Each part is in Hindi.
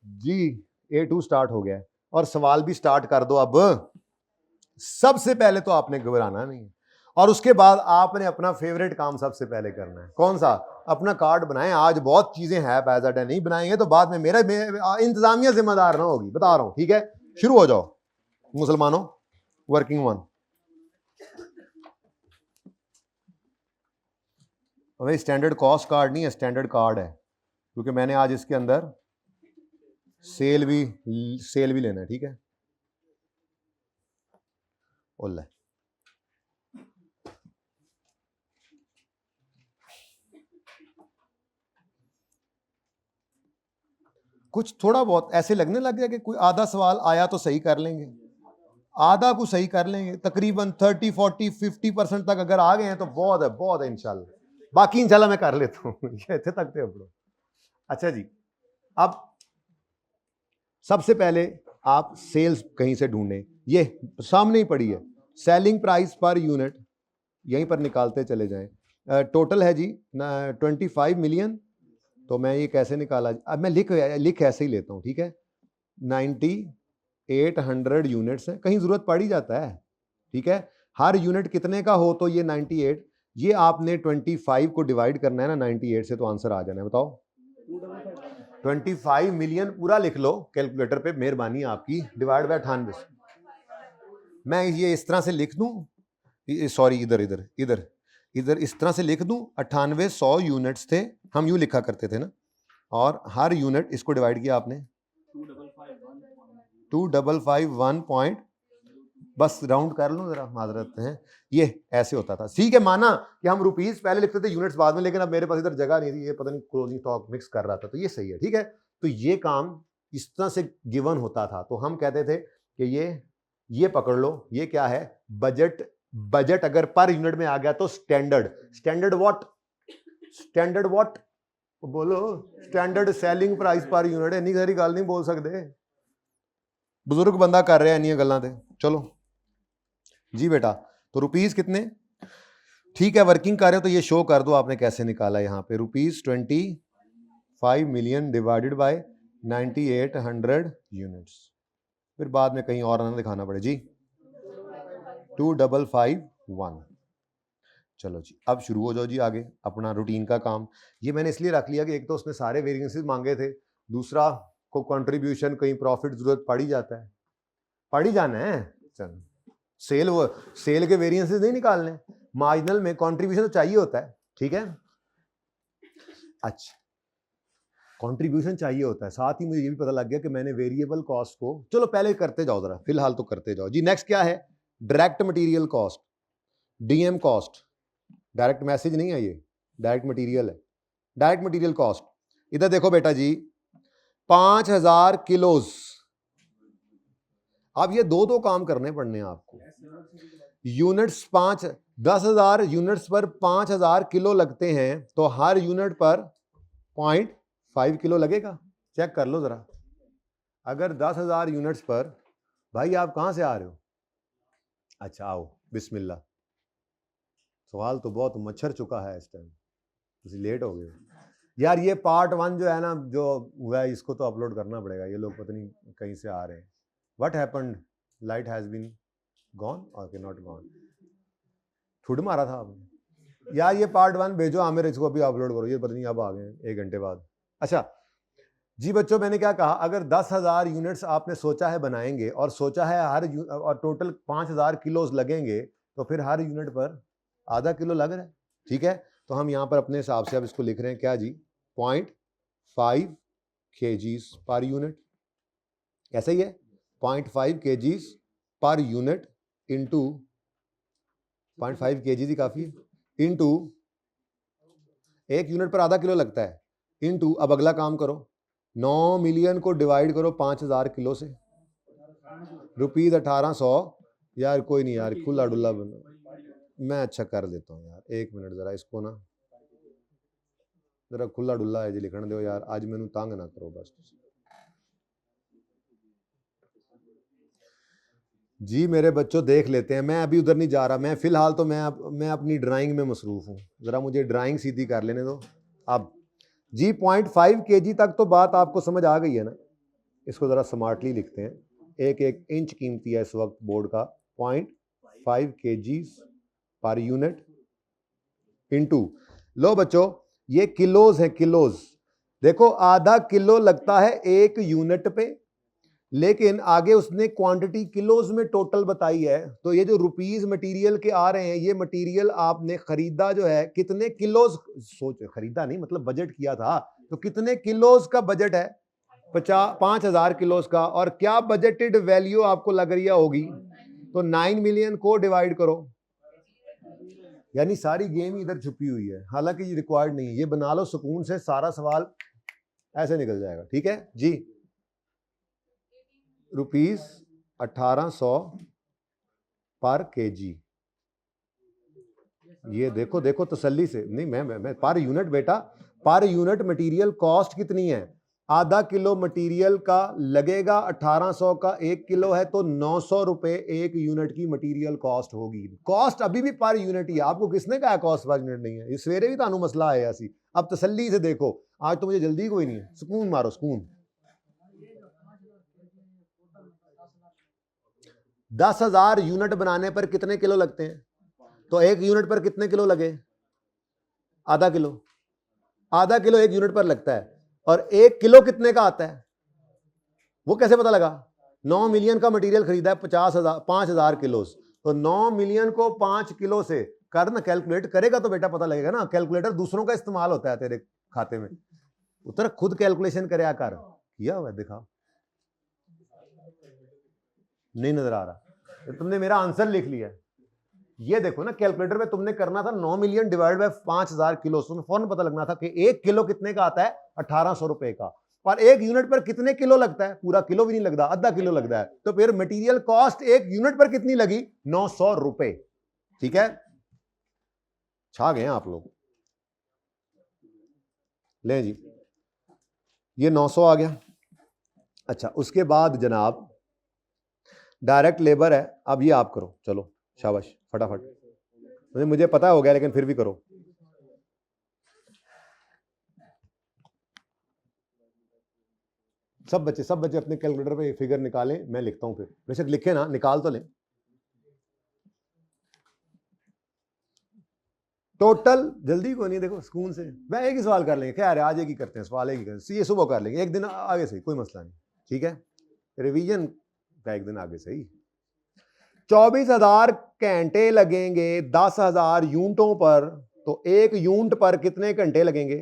जी A2 स्टार्ट हो गया है और सवाल भी स्टार्ट कर दो। अब सबसे पहले तो आपने घबराना नहीं है और उसके बाद आपने अपना फेवरेट काम सबसे पहले करना है। कौन सा? अपना कार्ड बनाएं। आज बहुत चीजें हैं पैसा नहीं बनाएंगे तो बाद में मेरा इंतजामिया जिम्मेदार ना होगी, बता रहा हूं। ठीक है, शुरू हो जाओ मुसलमानों। Working one. भाई स्टैंडर्ड कॉस्ट कार्ड नहीं है, स्टैंडर्ड कार्ड है, क्योंकि मैंने आज इसके अंदर सेल भी लेना है। ठीक है, ओले कुछ थोड़ा बहुत ऐसे लगने लग गया कि कोई आधा सवाल आया तो सही कर लेंगे, आधा को सही कर लेंगे। तकरीबन 30, 40, 50% तक अगर आ गए हैं तो बहुत है इंशाल्लाह। बाकी इंशाल्लाह मैं कर लेता हूँ। ये थे तक थे अपनों। अच्छा जी, अब सबसे पहले आप सेल्स कहीं से ढूंढें। ये सामने ही पड़ी है, सेलिंग प्राइस पर यूनिट, यहीं पर निकालते चले जाएं। टोटल है जी 25 मिलियन। तो मैं ये कैसे निकाला? अब मैं लिख ऐसे ही लेता हूं। ठीक है, 9800 यूनिट्स है, कहीं जरूरत पड़ ही जाता है। ठीक है, हर यूनिट कितने का हो तो ये 98, ये आपने 25 को डिवाइड करना है ना 98 से, तो आंसर आ जाना है। बताओ 25 मिलियन पूरा लिख लो कैलकुलेटर पे, मेहरबानी आपकी, डिवाइड बाय 98। मैं ये इस तरह से लिख दूं, सॉरी इधर इधर इधर इधर इस तरह से लिख दूं। 9800 यूनिट्स थे, हम यूं लिखा करते थे ना, और हर यूनिट, इसको डिवाइड किया आपने 2551 पॉइंट, बस राउंड कर लो जरा, माजरत है, ये ऐसे होता था। ठीक है, माना कि हम रुपीस पहले लिखते थे, यूनिट्स बाद में, लेकिन अब मेरे पास इधर जगह नहीं थी, ये पता नहीं क्लोजिंग स्टॉक मिक्स कर रहा था, तो ये सही है। ठीक है, तो ये काम इस तरह से गिवन होता था, तो हम कहते थे कि ये पकड़ लो, ये क्या है? बजट अगर पर यूनिट में आ गया तो स्टैंडर्ड व्हाट बोलो, standard selling price per unit. इन्नी सारी गल नहीं बोल सकते, बुजुर्ग बंदा कर रहा है इन्नी गल्लां ते। चलो जी बेटा, तो रुपीस कितने? ठीक है, वर्किंग कर रहे हो तो ये शो कर दो आपने कैसे निकाला। यहाँ पे ₹25 मिलियन डिवाइडेड बाय 9800 यूनिट्स, फिर बाद में कहीं और ना दिखाना पड़े जी। 2551। चलो जी, अब शुरू हो जाओ जी आगे अपना रूटीन का काम। ये मैंने इसलिए रख लिया कि एक तो उसने सारे वेरिएंसेस मांगे थे, दूसरा को कंट्रीब्यूशन, कहीं प्रॉफिट जरूरत पड़ ही जाता है, पड़ ही जाना है। चलो, सेल के वेरिएंसेस नहीं निकालने, मार्जिनल में कंट्रीब्यूशन तो चाहिए होता है। ठीक है, अच्छा, कंट्रीब्यूशन चाहिए होता है। साथ ही मुझे ये भी पता लग गया कि मैंने वेरिएबल कॉस्ट को, चलो पहले करते जाओ जरा, फिलहाल तो करते जाओ जी। नेक्स्ट क्या है? Direct material cost, DM cost. Direct message नहीं है ये, डायरेक्ट मटेरियल है। डायरेक्ट मटेरियल कॉस्ट, इधर देखो बेटा जी, 5000 किलोज। अब ये दो काम करने पड़ने हैं आपको। यूनिट्स 10,000 यूनिट्स पर 5000 किलो लगते हैं, तो हर यूनिट पर 0.5 किलो लगेगा। चेक कर लो जरा, अगर 10,000 यूनिट्स पर, भाई आप कहां से आ रहे हो? अच्छा आओ, बिस्मिल्लाह। सवाल तो बहुत मच्छर चुका है इस टाइम, तुम लेट हो गए यार। ये पार्ट 1 जो है ना, जो हुआ है, इसको तो अपलोड करना पड़ेगा। ये लोग पता नहीं कहीं से आ रहे हैं। What happened? Light has been gone, okay not gone. ठुड मारा था आपने यार। ये पार्ट 1 भेजो आमिर, इसको अभी अपलोड करो। ये पता नहीं अब आ गए 1 घंटे बाद। अच्छा जी बच्चों, मैंने क्या कहा? अगर 10,000 यूनिट्स आपने सोचा है बनाएंगे, और सोचा है और टोटल 5,000 किलोज लगेंगे, तो फिर हर यूनिट पर आधा किलो लग रहा है। ठीक है, तो हम यहाँ पर अपने हिसाब से अब इसको लिख रहे हैं क्या जी? 0.5 kgs पर यूनिट। कैसे ही है? 0.5 kgs per unit into 0.5 kg ही काफी है, इंटू 1 यूनिट पर आधा किलो लगता है, इंटू, अब अगला काम करो, 9 मिलियन को डिवाइड करो 5,000 किलो से, ₹1800। यार कोई नहीं यार, खुला डुल्ला बना, मैं अच्छा कर देता हूँ यार, 1 मिनट जरा इसको ना जरा खुला डुल्ला है जी लिखने दो यार, आज मैनू तंग ना करो बस जी। मेरे बच्चों देख लेते हैं, मैं अभी उधर नहीं जा रहा, मैं फिलहाल तो मैं अपनी ड्राइंग में मसरूफ हूँ, जरा मुझे ड्राइंग सीधी कर लेने दो। अब जी 0.5 kg तक तो बात आपको समझ आ गई है ना? इसको ज़रा स्मार्टली लिखते हैं, एक एक इंच कीमती है इस वक्त बोर्ड का, 0.5 kg पर यूनिट इनटू, लो बच्चों ये किलोज है, किलोज। देखो आधा किलो लगता है एक यूनिट पे, लेकिन आगे उसने क्वांटिटी किलोज में टोटल बताई है। तो ये जो रुपीस मटेरियल के आ रहे हैं, ये मटेरियल आपने खरीदा जो है कितने किलोज, सोच खरीदा नहीं मतलब बजट किया था, तो कितने किलोज का बजट है, 5,000 किलोज का। और क्या बजटेड वैल्यू आपको लग रही होगी, तो 9 मिलियन को डिवाइड करो, यानी सारी गेम इधर छुपी हुई है, हालांकि ये रिक्वायर्ड नहीं है, ये बना लो सुकून से, सारा सवाल ऐसे निकल जाएगा। ठीक है जी, ₹1800 पर केजी। ये देखो देखो तसल्ली से, नहीं मैं पर यूनिट बेटा, पर यूनिट मटेरियल कॉस्ट कितनी है, आधा किलो मटेरियल का लगेगा 1800 का, 1 किलो है तो 900 रुपए एक यूनिट की मटेरियल कॉस्ट होगी। कॉस्ट अभी भी पर यूनिट ही है, आपको किसने कहा कॉस्ट पर यूनिट नहीं है, ये सवेरे भी तानू मसला आया सी। अब तसल्ली से देखो, आज तो मुझे जल्दी कोई नहीं है, सुकून मारो सुकून। 10,000 यूनिट बनाने पर कितने किलो लगते हैं, तो एक यूनिट पर कितने किलो लगे, आधा किलो, आधा किलो एक यूनिट पर लगता है। और 1 किलो कितने का आता है, वो कैसे पता लगा, 9 मिलियन का मटेरियल खरीदा है 5,000 किलो, तो 9 मिलियन को 5 किलो से कर ना, कैलकुलेट करेगा तो बेटा पता लगेगा ना। कैलकुलेटर दूसरों का इस्तेमाल होता है तेरे खाते में, उतर खुद कैलकुलेशन करे कर, किया हुआ दिखा, नहीं नजर आ रहा, तुमने मेरा आंसर लिख लिया। ये देखो ना, कैलकुलेटर में तुमने करना था 9 मिलियन डिवाइड बाय 5,000 किलो, तुम्हें फौरन पता लगना था कि 1 किलो कितने का आता है, 1800 रुपए का। और एक यूनिट पर कितने किलो लगता है, पूरा किलो भी नहीं लगता, आधा किलो लगता है, तो फिर मटेरियल कॉस्ट एक यूनिट पर कितनी लगी, 900 रुपए। ठीक है, छा गए आप लोग, ले जी ये 900 आ गया। अच्छा उसके बाद जनाब डायरेक्ट लेबर है, अब ये आप करो, चलो शाबाश फटाफट, मुझे पता हो गया लेकिन फिर भी करो। सब बच्चे अपने कैलकुलेटर पे फिगर निकालें, मैं लिखता हूं, फिर बेशक लिखे ना, निकाल तो लें। टोटल जल्दी को नहीं, देखो सुकून से, मैं एक ही सवाल कर लेंगे, क्या आज एक ही करते हैं सवाल, एक ही करते हैं, ये सुबह कर लेंगे, एक दिन आगे से कोई मसला नहीं। ठीक है, रिवीजन का एक दिन आगे से ही। 24,000 घंटे लगेंगे 10,000 यूनिटों पर, तो एक यूनिट पर कितने घंटे लगेंगे,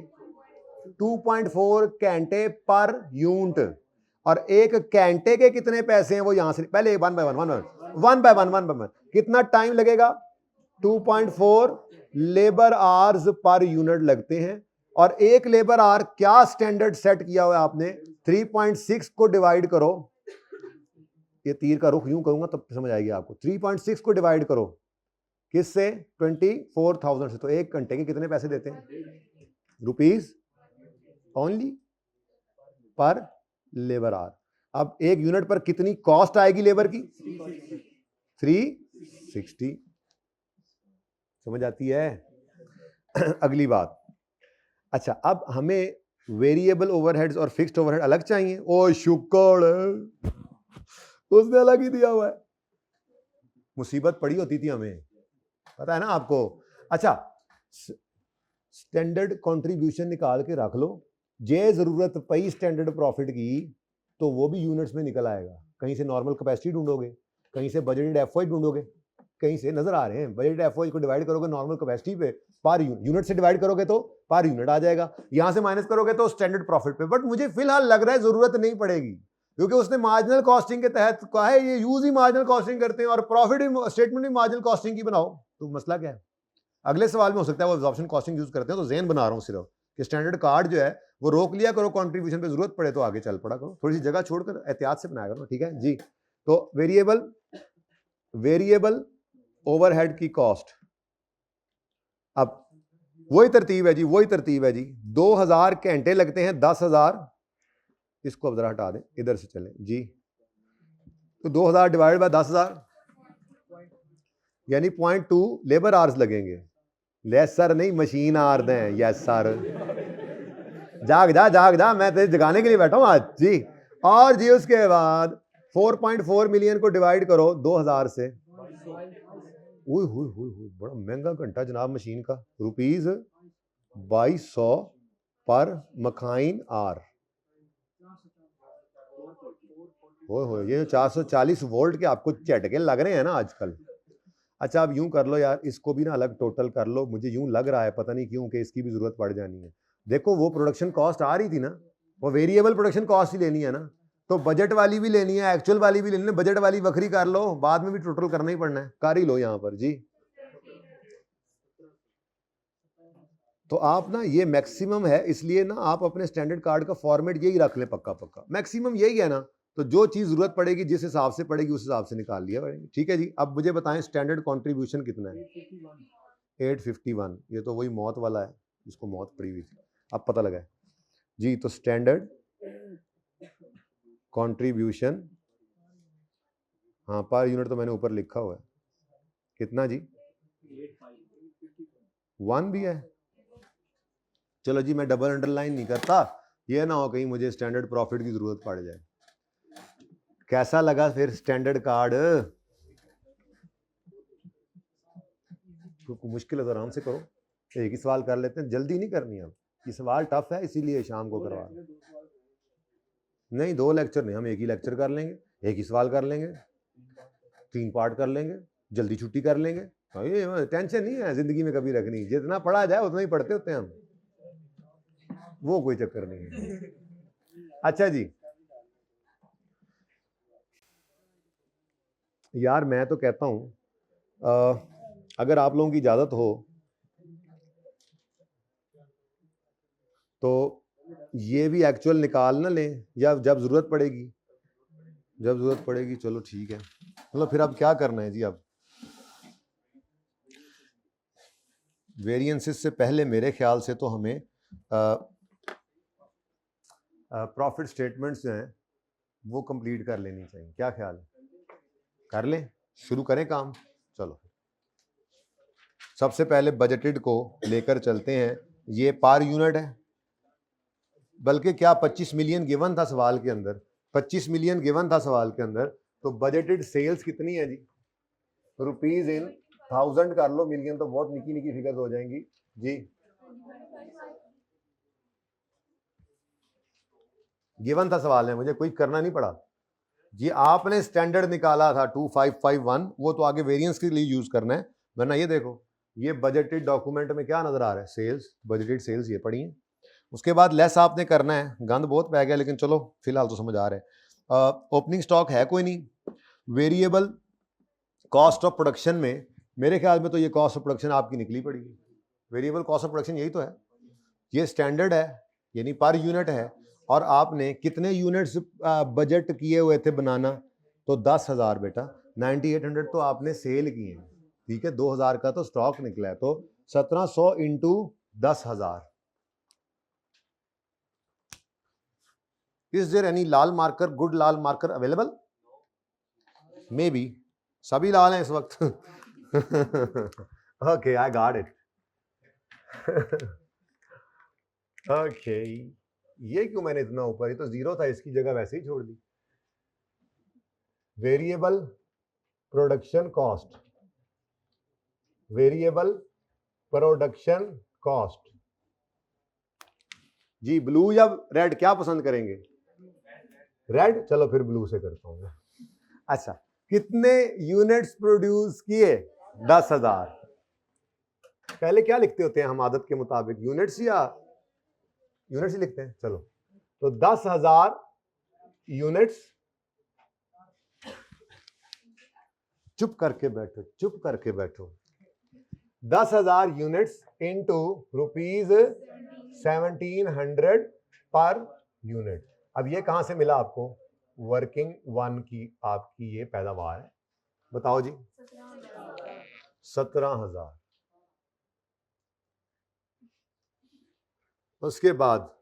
2.4 घंटे पर यूनिट। और एक घंटे के कितने पैसे हैं वो यहां से, पहले वन बाय वन, कितना टाइम लगेगा, 2.4 लेबर आवर्स पर यूनिट लगते हैं। और एक लेबर आवर क्या स्टैंडर्ड सेट किया हुआ है आपने, 3.6 को डिवाइड करो, ये तीर का रुख यूं करूंगा तब समझ आएगी आपको, 3.6 को डिवाइड करो किससे, 24,000 से, तो एक घंटे के कितने पैसे देते हैं, रुपीस ओनली पर लेबर आवर। अब एक यूनिट पर कितनी कॉस्ट आएगी लेबर की, 360, समझ आती है। अगली बात, अच्छा अब हमें वेरिएबल ओवरहेड्स और फिक्स्ड ओवरहेड अलग चाहिए, ओ शुक्र उसने अलग ही दिया हुआ है, मुसीबत पड़ी होती थी हमें, पता है ना आपको। अच्छा स्टैंडर्ड कंट्रीब्यूशन निकाल के रख लो, जे जरूरत पई स्टैंडर्ड प्रॉफिट की तो वो भी यूनिट्स में निकल आएगा, कहीं से नॉर्मल कैपेसिटी ढूंढोगे, कहीं से बजटेड एफओआई ढूंढोगे, कहीं से नजर आ रहे हैं, बजटेड एफओआई को डिवाइड करोगे नॉर्मल कैपेसिटी पे, पर यूनिट से डिवाइड करोगे तो पर यूनिट आ जाएगा, यहां से माइनस करोगे तो स्टैंडर्ड प्रॉफिट पे। बट मुझे फिलहाल लग रहा है जरूरत नहीं पड़ेगी, क्योंकि उसने मार्जिनल कॉस्टिंग के तहत कहा है ये यूज ही मार्जिनल कॉस्टिंग करते हैं और प्रॉफिट स्टेटमेंट भी मार्जिनल कॉस्टिंग की बनाओ, तो मसला क्या है। अगले सवाल में हो सकता है वो एब्जॉर्प्शन कॉस्टिंग यूज करते हैं, तो ज़ेन बना रहा हूं सिर्फ कि स्टैंडर्ड कार्ड जो है वो रोक लिया करो, कंट्रीब्यूशन पे जरूरत पड़े तो आगे चल पड़ा करो, थोड़ी सी जगह छोड़कर एहतियात से बनाया करो। ठीक है जी, तो वेरिएबल ओवरहेड की कॉस्ट, अब वही तरतीब है जी, वही तरतीब है जी, 2000 घंटे लगते हैं 10,000, इसको अब जरा हटा दें, इधर से चलें जी, तो 2000 डिवाइड बाय 10,000 यानी 0.2 लेबर आवर्स लगेंगे, लेस सर नहीं मशीन आर दें, यस सर, जाग जा मैं तेरे जगाने के लिए बैठा हूं आज जी। और जी उसके बाद 4.4 मिलियन को डिवाइड करो 2000 से, बड़ा महंगा घंटा जनाब मशीन का, ₹2200 पर मखाइन आर। ये 440 वोल्ट के आपको झटके लग रहे हैं ना आजकल। अच्छा अब यूं कर लो यार, इसको भी ना अलग टोटल कर लो, मुझे यूं लग रहा है पता नहीं क्यों कि इसकी भी जरूरत पड़ जानी है। देखो वो प्रोडक्शन कॉस्ट आ रही थी ना, वो वेरिएबल प्रोडक्शन कॉस्ट ही लेनी है ना, तो बजट वाली भी लेनी है, एक्चुअल वाली भी लेनी है, बजट वाली बखरी कर लो, बाद में भी टोटल करना ही पड़ना है, कर ही लो यहाँ पर जी। तो आप ना ये मैक्सिमम है, इसलिए ना आप अपने स्टैंडर्ड कार्ड का फॉर्मेट यही रख लें पक्का पक्का, मैक्सिमम यही है ना, तो जो चीज जरूरत पड़ेगी जिस हिसाब से पड़ेगी उस हिसाब से निकाल लिया पड़ेगी। ठीक है जी। अब मुझे बताएं स्टैंडर्ड कंट्रीब्यूशन कितना है? 851। ये तो वही मौत वाला है जिसको मौत पड़ी हुई थी, अब पता लगा है जी। तो स्टैंडर्ड कंट्रीब्यूशन, हाँ पर यूनिट तो मैंने ऊपर लिखा हुआ है, कितना जी? 1 भी है। चलो जी मैं डबल अंडरलाइन नहीं करता, ये ना हो कहीं मुझे स्टैंडर्ड प्रॉफिट की जरूरत पड़ जाए। कैसा लगा फिर स्टैंडर्ड कार्ड? मुश्किल है तो आराम से करो, एक ही सवाल कर लेते हैं, जल्दी नहीं करनी। अब ये सवाल टफ है इसीलिए शाम को करवा, नहीं 2 लेक्चर नहीं, हम एक ही लेक्चर कर लेंगे, एक ही सवाल कर लेंगे, 3 पार्ट कर लेंगे, जल्दी छुट्टी कर लेंगे। ये टेंशन नहीं है जिंदगी में कभी रखनी, जितना पढ़ा जाए उतना ही पढ़ते होते हैं हम, वो कोई चक्कर नहीं है। अच्छा जी यार मैं तो कहता हूं अगर आप लोगों की इजाजत हो तो ये भी एक्चुअल निकाल ना लें, या जब जरूरत पड़ेगी, जब जरूरत पड़ेगी। चलो ठीक है, मतलब फिर अब क्या करना है जी? अब वेरिएंसेस से पहले मेरे ख्याल से तो हमें प्रॉफिट स्टेटमेंट्स जो हैं वो कंप्लीट कर लेनी चाहिए, क्या ख्याल है? कर लें, शुरू करें काम। चलो सबसे पहले बजटेड को लेकर चलते हैं, ये पर यूनिट है, बल्कि क्या 25 मिलियन गिवन था सवाल के अंदर, 25 मिलियन गिवन था सवाल के अंदर, तो बजटेड सेल्स कितनी है जी? रुपीज इन 1000 कर लो, मिलियन तो बहुत निकी निकी फिगर्स हो जाएंगी जी। गिवन था सवाल में, मुझे कोई करना नहीं पड़ा जी। आपने स्टैंडर्ड निकाला था 2551, वो तो आगे वेरिएंस के लिए यूज करना है, वरना ये देखो ये बजटेड डॉक्यूमेंट में क्या नजर आ रहा है? सेल्स, बजटेड सेल्स ये पढ़ी है। उसके बाद लेस आपने करना है, गंद बहुत पै गया लेकिन चलो फिलहाल तो समझ आ रहा है। ओपनिंग स्टॉक है कोई नहीं, वेरिएबल कॉस्ट ऑफ प्रोडक्शन में मेरे ख्याल में तो ये कॉस्ट ऑफ प्रोडक्शन आपकी निकली पड़ी है, वेरिएबल कॉस्ट ऑफ प्रोडक्शन यही तो है, ये स्टैंडर्ड है यानी पर यूनिट है, और आपने कितने यूनिट्स बजट किए हुए थे बनाना? तो 10,000 बेटा, 9800 तो आपने सेल किए हैं, ठीक है, 2000 का तो स्टॉक निकला है, तो 1700 into 10,000। Is there any lal marker, good lal marker available? Maybe सभी लाल हैं इस वक्त। Okay I got it. Okay ये क्यों मैंने इतना ऊपर, ये तो 0 था, इसकी जगह वैसे ही छोड़ दी। Variable production cost, variable production cost जी। ब्लू या रेड क्या पसंद करेंगे? रेड, चलो फिर ब्लू से करता हूं। अच्छा कितने यूनिट्स प्रोड्यूस किए? 10,000। पहले क्या लिखते होते हैं हम आदत के मुताबिक, यूनिट्स या यूनिट्स ही लिखते हैं? चलो तो 10,000 यूनिट्स, चुप करके बैठो, चुप करके बैठो, 10,000 यूनिट्स इंटू ₹1700 पर यूनिट। अब ये कहां से मिला आपको? वर्किंग वन की आपकी ये पैदावार है, बताओ जी। 17,000। उसके बाद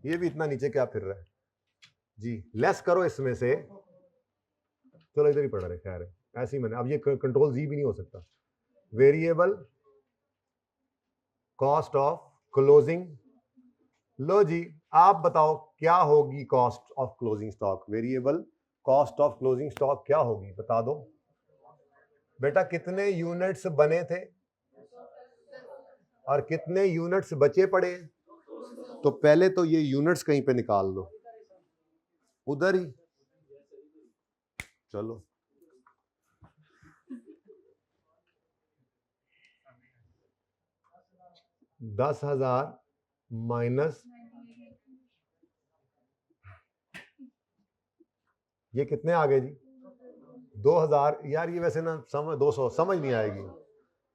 ये भी इतना नीचे क्या फिर रहा है जी? लेस करो इसमें से, चलो इधर ही पड़ा रहे, खैर है ऐसे ही मैंने, अब ये कंट्रोल जी भी नहीं हो सकता। वेरिएबल कॉस्ट ऑफ क्लोजिंग, लो जी आप बताओ क्या होगी cost of closing stock, variable cost of closing stock क्या होगी, बता दो बेटा। कितने यूनिट्स बने थे और कितने यूनिट्स बचे पड़े? तो पहले तो ये यूनिट्स कहीं पे निकाल दो, उधर ही। चलो 10,000 माइनस ये कितने आ गए जी? 2,000। यार ये वैसे ना 200 समझ नहीं आएगी।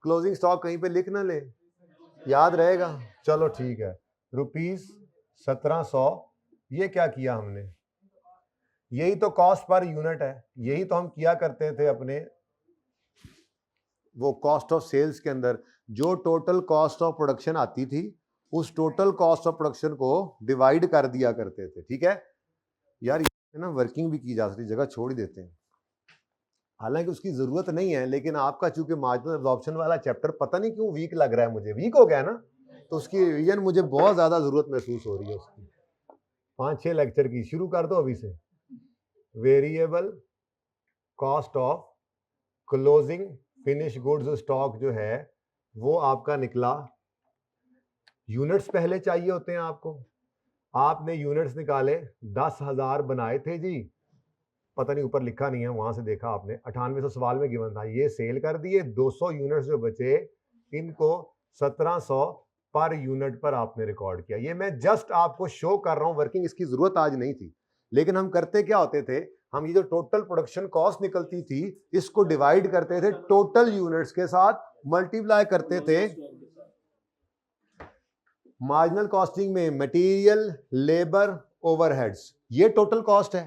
क्लोजिंग स्टॉक कहीं पे लिख ना ले, याद रहेगा। चलो ठीक है, ₹1700। ये क्या किया हमने? यही तो कॉस्ट पर यूनिट है, यही तो हम किया करते थे अपने वो कॉस्ट ऑफ सेल्स के अंदर। जो टोटल कॉस्ट ऑफ प्रोडक्शन आती थी उस टोटल कॉस्ट ऑफ प्रोडक्शन को डिवाइड कर दिया करते थे, ठीक है यार। ये ना वर्किंग भी की जा सकती, जगह छोड़ ही देते हैं, हालांकि उसकी जरूरत नहीं है, लेकिन आपका चूंकि मार्जिनल एब्जॉर्प्शन वाला चैप्टर पता नहीं क्यों वीक लग रहा है मुझे, वीक हो गया ना, तो उसकी रिवीजन मुझे बहुत ज्यादा जरूरत महसूस हो रही है उसकी। 5-6 लेक्चर की शुरू कर दो अभी से। Variable cost of closing finish goods stock जो है वो आपका निकला। यूनिट्स पहले चाहिए होते हैं आपको, आपने यूनिट्स निकाले, 10,000 बनाए थे जी, पता नहीं ऊपर लिखा नहीं है, वहां से देखा आपने, 9800 सवाल में गिवन था, ये सेल कर दिए। 200 यूनिट्स जो बचे इनको 1700 पर यूनिट पर आपने रिकॉर्ड किया। ये मैं जस्ट आपको शो कर रहा हूं, वर्किंग इसकी जरूरत आज नहीं थी, लेकिन हम करते क्या होते थे, हम ये जो टोटल प्रोडक्शन कॉस्ट निकलती थी इसको डिवाइड करते थे टोटल यूनिट्स के साथ, मल्टीप्लाई करते थे मार्जिनल कॉस्टिंग में मटेरियल, लेबर, ओवरहेड्स। ये टोटल कॉस्ट है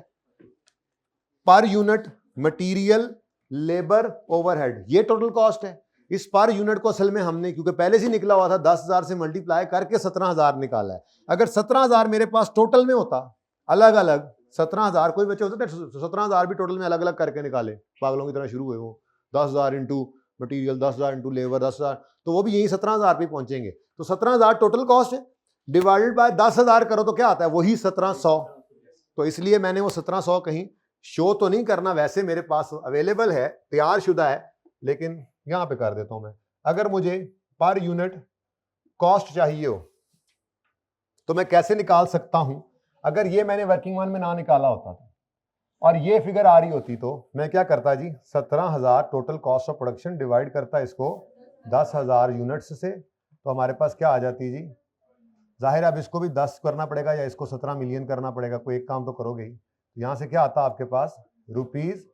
per unit, material, labour, overhead, ये टोटल कॉस्ट है। इस पर यूनिट को असल में हमने क्योंकि पहले से निकला हुआ था 10,000 से मल्टीप्लाई करके 17,000 निकाला है। अगर 17,000 मेरे पास टोटल में होता, अलग अलग 17,000 कोई बच्चे होते थे 17,000 भी टोटल में अलग अलग करके निकाले, पागलों की तरह शुरू हुए वो 10,000 इंटू मटीरियल, 10,000 इंटू लेबर, 10,000, तो वो भी यही 17,000 पे पहुंचेंगे। तो 17,000 टोटल कॉस्ट है, डिवाइडेड बाय 10,000 करो तो क्या आता है, वही 1700। तो इसलिए मैंने वो 1700 कहीं शो तो नहीं करना, वैसे मेरे पास अवेलेबल है, तैयार शुदा है, लेकिन यहां पे कर देता हूं मैं। अगर मुझे पर यूनिट कॉस्ट चाहिए हो तो मैं कैसे निकाल सकता हूं? अगर ये मैंने वर्किंग वन में ना निकाला होता था और ये फिगर आ रही होती तो मैं क्या करता जी, 17,000 total cost of production divide करता इसको 10,000 यूनिट्स से, तो हमारे पास क्या आ जाती जी, जाहिर है अब इसको भी 10 करना पड़ेगा या इसको 17 मिलियन करना पड़ेगा, कोई एक काम तो करोगे ही। यहां से क्या आता आपके पास, रुपीज।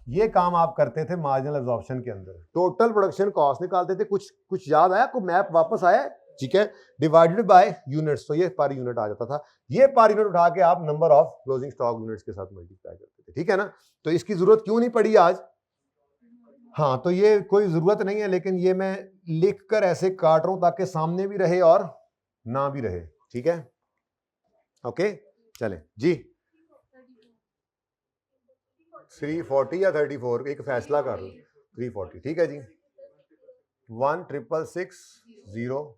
ये काम आप करते थे मार्जिनल एब्जॉर्प्शन के अंदर, टोटल प्रोडक्शन कॉस्ट निकालते थे। कुछ याद आया, को मैप वापस आया, ठीक है, डिवाइडेड बाय यूनिट्स, तो ये पर यूनिट आ जाता था। ये पर यूनिट उठा के आप number of closing stock units के साथ मल्टीप्लाई करते थे, ठीक है ना। तो इसकी जरूरत क्यों नहीं पड़ी आज? हाँ, तो ये कोई जरूरत नहीं है, लेकिन ये मैं लिख कर ऐसे काट रहा हूं ताकि सामने भी रहे और ना भी रहे, ठीक है। ओके चले जी, 340 या 34 एक फैसला कर लो, 340 ठीक है जी। 1,660।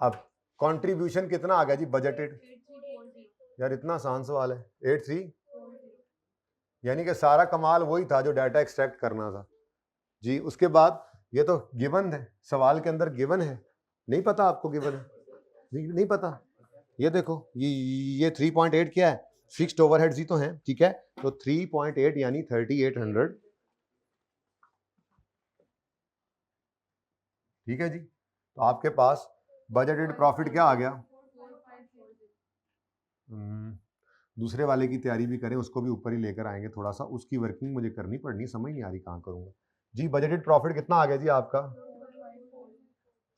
अब कंट्रीब्यूशन कितना आ गया जी बजटेड? यार इतना आसान सवाल है, 83, यानी कि सारा कमाल वही था जो डाटा एक्सट्रैक्ट करना था जी। उसके बाद ये तो गिवन है, सवाल के अंदर गिवन है, नहीं पता आपको गिवन है? नहीं पता, ये देखो ये 3.8 क्या है, फिक्स्ड ओवरहेड्स ही तो हैं, ठीक है। तो 3.8 यानी 3,800, ठीक है जी। तो आपके पास बजटेड प्रॉफिट क्या आ गया? दूसरे वाले की तैयारी भी करें, उसको भी ऊपर ही लेकर आएंगे थोड़ा सा, उसकी वर्किंग मुझे करनी पड़नी, समझ नहीं आ रही कहाँ करूंगा जी। बजटेड प्रॉफिट कितना आ गया जी आपका?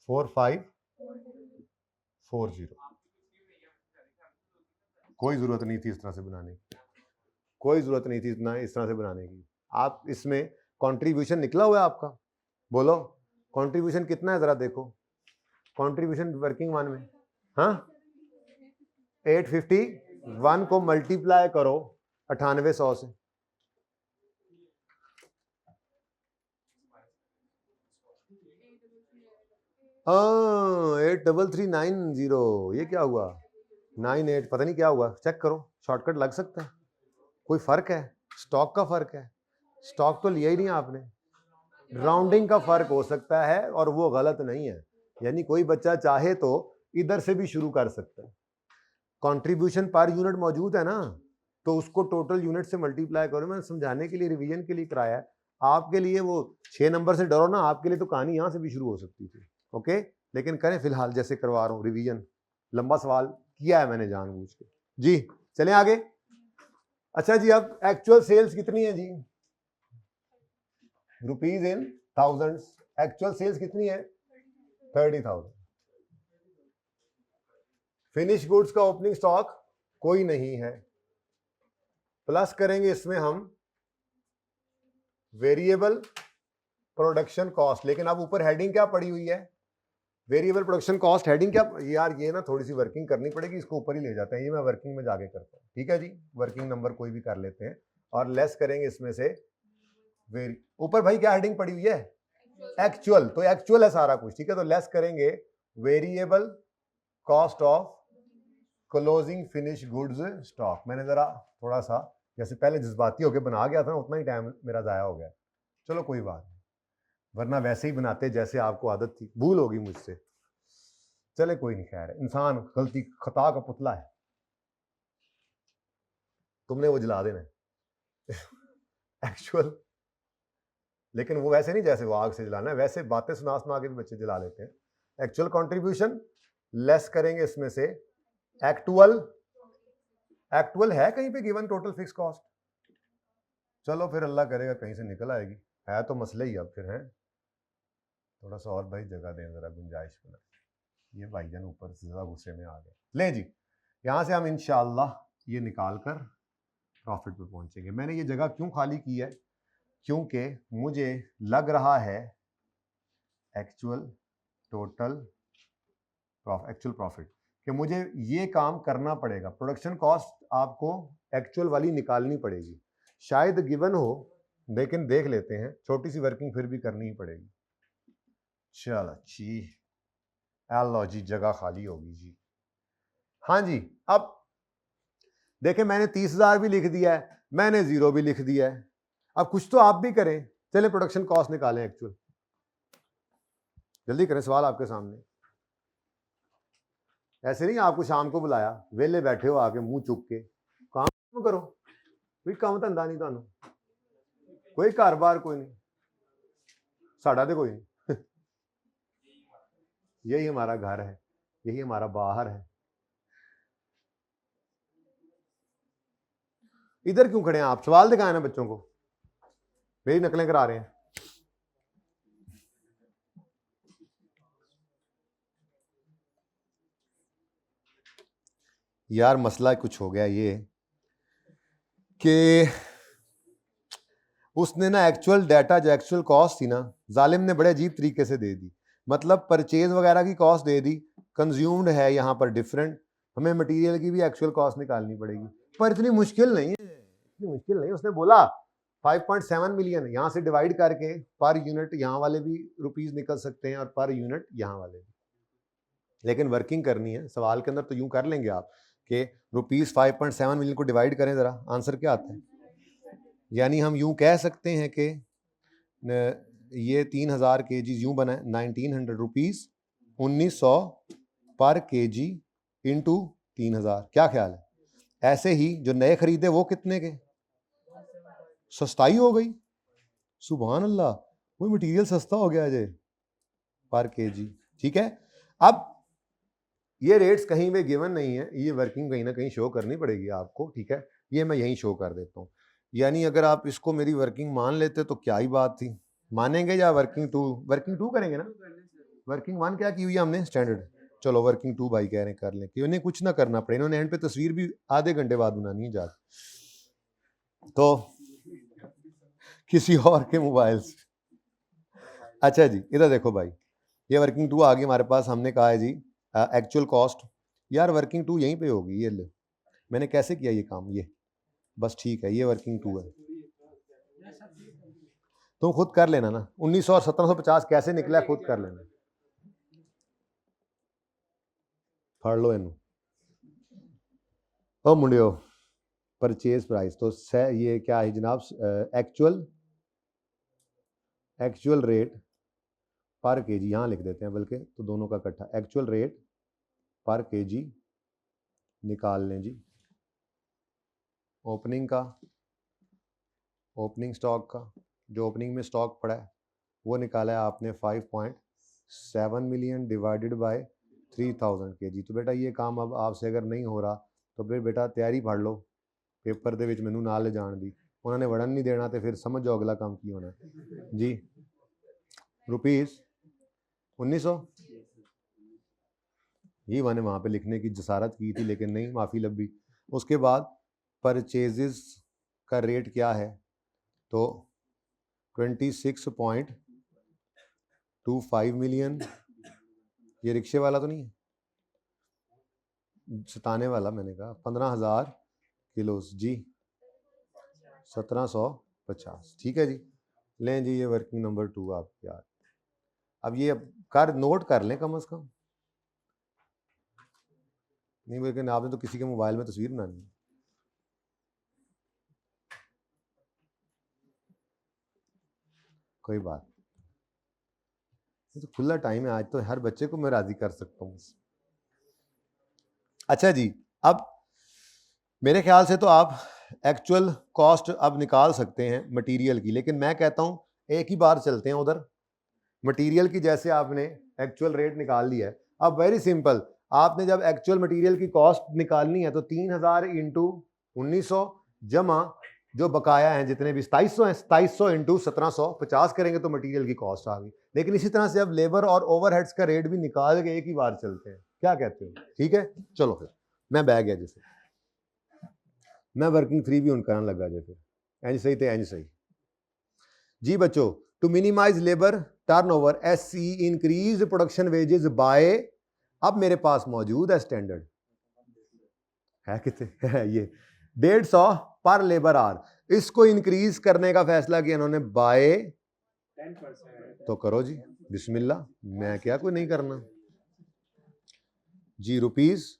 4,540। कोई जरूरत नहीं थी इस तरह से बनाने की, कोई जरूरत नहीं थी इतना इस तरह से बनाने की। आप इसमें कंट्रीब्यूशन निकला हुआ है आपका, बोलो कंट्रीब्यूशन कितना है, जरा देखो कंट्रीब्यूशन वर्किंग वन में। हाँ 851 को मल्टीप्लाई करो 9800 से, 83390, ये क्या हुआ 98, पता नहीं क्या हुआ, चेक करो, शॉर्टकट लग सकता है, कोई फर्क है, स्टॉक का फर्क है, स्टॉक तो लिया ही नहीं आपने, राउंडिंग का फर्क हो सकता है और वो गलत नहीं है, यानी कोई बच्चा चाहे तो इधर से भी शुरू कर सकता है। कंट्रीब्यूशन पर यूनिट मौजूद है ना, तो उसको टोटल यूनिट से मल्टीप्लाई करो। मैंने समझाने के लिए, रिवीजन के लिए कराया है, आपके लिए वो 6 नंबर से डरो ना, आपके लिए तो कहानी यहां से भी शुरू हो सकती थी। ओके, लेकिन करें फिलहाल जैसे करवा रहा हूं रिवीजन, लंबा सवाल किया है मैंने जानबूझ के जी। चलें आगे। अच्छा जी, अब एक्चुअल सेल्स कितनी है जी, rupees in thousands, actual sales कितनी है 30,000। फिनिश गुड्स का ओपनिंग स्टॉक कोई नहीं है, प्लस करेंगे इसमें हम वेरिएबल प्रोडक्शन कॉस्ट, लेकिन अब ऊपर हेडिंग क्या पड़ी हुई है, वेरिएबल प्रोडक्शन कॉस्ट, हेडिंग क्या यार, ये ना थोड़ी सी वर्किंग करनी पड़ेगी, इसको ऊपर ही ले जाते हैं, ये मैं वर्किंग में जाके करता हूँ, ठीक है जी, वर्किंग नंबर कोई भी कर लेते हैं, और लेस करेंगे इसमें से ऊपर भाई क्या हेडिंग पड़ी हुई है, एक्चुअल, तो एक्चुअल है सारा कुछ, ठीक है, तो लेस करेंगे variable cost of closing finish goods stock. मैंने जरा थोड़ा सा जैसे पहले जज्बाती होकर बना गया था ना, उतना ही टाइम मेरा जाया हो गया, चलो कोई बात नहीं, वरना वैसे ही बनाते जैसे आपको आदत थी, भूल होगी मुझसे, चले कोई नहीं, खैर इंसान गलती खता का पुतला है, तुमने वो जला देना एक्चुअल, लेकिन वो वैसे नहीं जैसे वो आग से जलाना है, वैसे बातें सुना सुना के भी बच्चे जला लेते हैं। एक्चुअल कंट्रीब्यूशन लेस करेंगे इसमें से एक्चुअल, एक्चुअल है कहीं पे गिवन टोटल फिक्स कॉस्ट, चलो फिर अल्लाह करेगा कहीं से निकल आएगी, है तो मसले ही अब फिर है, थोड़ा सा और भाई जगह दें, जरा गुंजाइश बना, ये भाईजान ऊपर से ज्यादा गुस्से में आ गए। ले जी, यहां से हम इंशाल्लाह ये निकाल कर प्रॉफिट पे पहुंचेंगे। मैंने ये जगह क्यों खाली की है, क्योंकि मुझे लग रहा है एक्चुअल टोटल एक्चुअल प्रॉफिट कि मुझे ये काम करना पड़ेगा, प्रोडक्शन कॉस्ट आपको एक्चुअल वाली निकालनी पड़ेगी, शायद गिवन हो, लेकिन देख लेते हैं, छोटी सी वर्किंग फिर भी करनी ही पड़ेगी। चलो जी, लो जी, जगह खाली होगी जी, हाँ जी। अब देखें, मैंने 30,000 भी लिख दिया है, मैंने 0 भी लिख दिया है, अब कुछ तो आप भी करें, चले प्रोडक्शन कॉस्ट निकालें एक्चुअल, जल्दी करें, सवाल आपके सामने, ऐसे नहीं आपको शाम को बुलाया, वेले बैठे हो आके मुंह चुक के, काम करो, कोई काम धंधा नहीं, थानू कोई घर बार कोई नहीं, साड़ा तो कोई नहीं यही हमारा घर है, यही हमारा बाहर है, इधर क्यों खड़े हैं आप, सवाल दिखाए ना बच्चों को, मेरी नकलें करा रहे हैं। यार मसला कुछ हो गया ये कि उसने ना एक्चुअल डाटा जो एक्चुअल कॉस्ट थी ना, जालिम ने बड़े अजीब तरीके से दे दी, मतलब परचेज वगैरह की कॉस्ट दे दी, कंज्यूम्ड है यहाँ पर डिफरेंट, हमें मटेरियल की भी एक्चुअल कॉस्ट निकालनी पड़ेगी, पर इतनी मुश्किल नहीं है, इतनी मुश्किल नहीं, उसने बोला 5.7 मिलियन यहाँ से डिवाइड करके पर यूनिट यहाँ वाले भी रुपीस निकल सकते हैं और पर यूनिट यहाँ वाले भी, लेकिन वर्किंग करनी है, सवाल के अंदर तो यूं कर लेंगे आप कि रुपीस 5.7 मिलियन को डिवाइड करें, जरा आंसर क्या आता है, यानी हम यूं कह सकते हैं कि ये 3,000 kg यूं बना है 1900 रुपीज 1900 पर kg इंटू 3,000, क्या ख्याल है, ऐसे ही जो नए खरीदे वो कितने के, सस्ताई हो गई, सुभान अल्लाह, कोई मटेरियल सस्ता हो गया अजय पर kg, ठीक है। अब ये रेट्स कहीं पे गिवन नहीं है, ये वर्किंग कहीं ना कहीं शो करनी पड़ेगी आपको, ठीक है, ये मैं यहीं शो कर देता हूँ, यानी अगर आप इसको मेरी वर्किंग मान लेते तो क्या ही बात थी, मानेंगे या वर्किंग टू करेंगे ना, वर्किंग 1 क्या की हुई है हमने स्टैंडर्ड, चलो वर्किंग 2 भाई कह रहे हैं कर लें, कि उन्हें कुछ ना करना पड़े, इन्होंने एंड पे तस्वीर भी आधे घंटे बाद बनानी है जाकर, तो किसी और के मोबाइल से। अच्छा जी, इधर देखो भाई, ये वर्किंग 2 आ गई हमारे पास, हमने कहा है जी एक्चुअल कॉस्ट, यार वर्किंग 2 यहीं पे होगी, ये ले, मैंने कैसे किया ये काम, ये बस ठीक है, ये वर्किंग 2 है, तुम खुद कर लेना ना, 1900 और 1750 कैसे निकला खुद कर लेना, फड़ लो इनू ओ मुंडियो परचेज प्राइस तो ये क्या है जनाब एक्चुअल रेट पर केजी यहाँ लिख देते हैं बल्कि तो दोनों का इकट्ठा एक्चुअल रेट पर केजी निकाल लें जी ओपनिंग स्टॉक का जो ओपनिंग में स्टॉक पड़ा है वो निकाला है आपने 5.7 मिलियन डिवाइडेड बाय 3000 केजी। तो बेटा ये काम अब आपसे अगर नहीं हो रहा तो फिर बेटा तैयारी पढ़ लो पेपर ਦੇ ਵਿੱਚ ਮੈਨੂੰ ਨਾਲ ਲੈ ਜਾਣ ਦੀ उन्होंने वड़न नहीं देना तो फिर समझ जाओ अगला काम की होना जी रुपीस 1900 ये मैंने वहाँ पे लिखने की जसारत की थी लेकिन नहीं माफ़ी लब्बी। उसके बाद परचेजेस का रेट क्या है तो 26.25 मिलियन ये रिक्शे वाला तो नहीं है सताने वाला मैंने कहा 15,000 किलो जी 1750 ठीक है जी लें जी ये वर्किंग नंबर 2 आप यार अब ये कर नोट कर लें कम से कम नहीं लेकिन आपने तो किसी के मोबाइल में तस्वीर बनानी है कोई बात ये तो खुला टाइम है आज तो हर बच्चे को मैं राजी कर सकता हूँ। अच्छा जी अब मेरे ख्याल से तो आप एक्चुअल कॉस्ट अब निकाल सकते हैं मटेरियल की लेकिन मैं कहता हूँ एक ही बार चलते हैं उधर मटेरियल की जैसे आपने एक्चुअल रेट निकाल लिया है अब वेरी सिंपल आपने जब एक्चुअल मटेरियल की कॉस्ट निकालनी है तो 3000 इंटू 1900 जमा जो बकाया हैं जितने भी 2700 हैं 2700 इंटू 1750 करेंगे तो मटेरियल की कॉस्ट आ गई। लेकिन इसी तरह से अब लेबर और ओवरहेड्स का रेट भी निकाल के एक ही बार चलते हैं क्या कहते हो ठीक है चलो फिर मैं बह गया जैसे मैं वर्किंग 3 भी उन करने लगा जो फिर इंज सही तो इंज सही जी बच्चों to minimise labour turnover SC increase production wages by अब मेरे पास मौजूद है स्टैंडर्ड है कितने है ये 150 पर लेबर आवर इसको इंक्रीज करने का फैसला किया इन्होंने बाय 10% तो करो जी बिस्मिल्लाह मैं क्या कोई नहीं करना जी रुपीस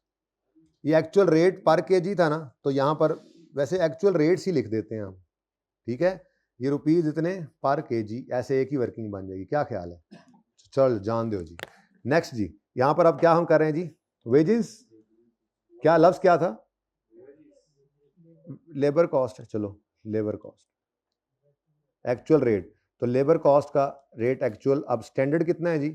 ये एक्चुअल रेट पर केजी था ना तो यहां पर वैसे एक्चुअल रेट्स ही लिख देते हैं हम ठीक है ये रुपीस इतने पर केजी ऐसे एक ही वर्किंग बन जाएगी क्या ख्याल है चल जान दो जी नेक्स्ट जी यहां पर अब क्या हम कर रहे हैं जी वेजेस क्या लफ्ज क्या था लेबर कॉस्ट है चलो लेबर कॉस्ट एक्चुअल रेट तो लेबर कॉस्ट का रेट एक्चुअल अब स्टैंडर्ड कितना है जी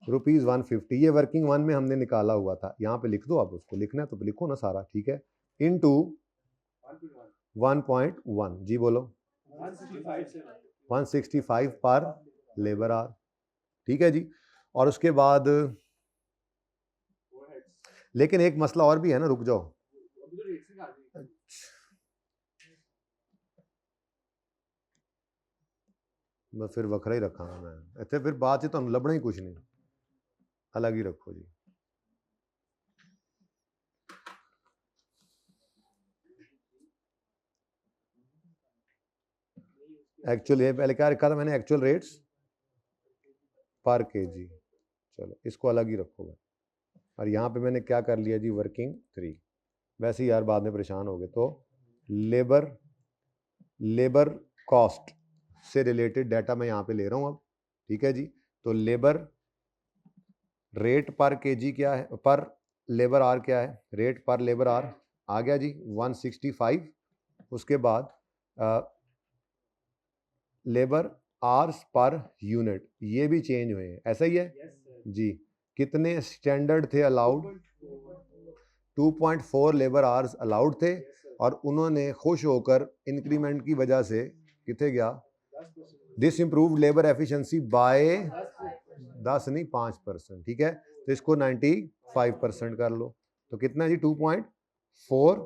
रुपीज 150 ये वर्किंग 1 में हमने निकाला हुआ था यहाँ पे लिख दो आप उसको लिखना है तो लिखो ना सारा ठीक है इनटू 1.1 जी बोलो 165 पर लेबर आवर ठीक है जी और उसके बाद लेकिन एक मसला और भी है ना रुक जाओ मैं फिर वखरा ही रखा मैं इतने फिर बात से तो लभना ही कुछ नहीं अलग ही रखो जी एक्चुअल ये पहले क्या रखा था मैंने एक्चुअल रेट्स पर केजी चलो इसको अलग ही रखो और यहाँ पे मैंने क्या कर लिया जी वर्किंग 3 वैसे ही यार बाद में परेशान हो गए तो लेबर कॉस्ट से रिलेटेड डाटा मैं यहाँ पे ले रहा हूँ अब ठीक है जी तो लेबर रेट पर केजी क्या है पर लेबर आर क्या है रेट पर लेबर आर आ गया जी 165 उसके बाद लेबर आवर्स पर यूनिट ये भी चेंज हुए हैं ऐसा ही है जी कितने स्टैंडर्ड थे अलाउड 2.4 लेबर आवर्स अलाउड थे और उन्होंने खुश होकर इंक्रीमेंट की वजह से कितने गया this improved labour efficiency by 10 नहीं 5% ठीक है तो इसको 95% कर लो तो कितना जी 2.4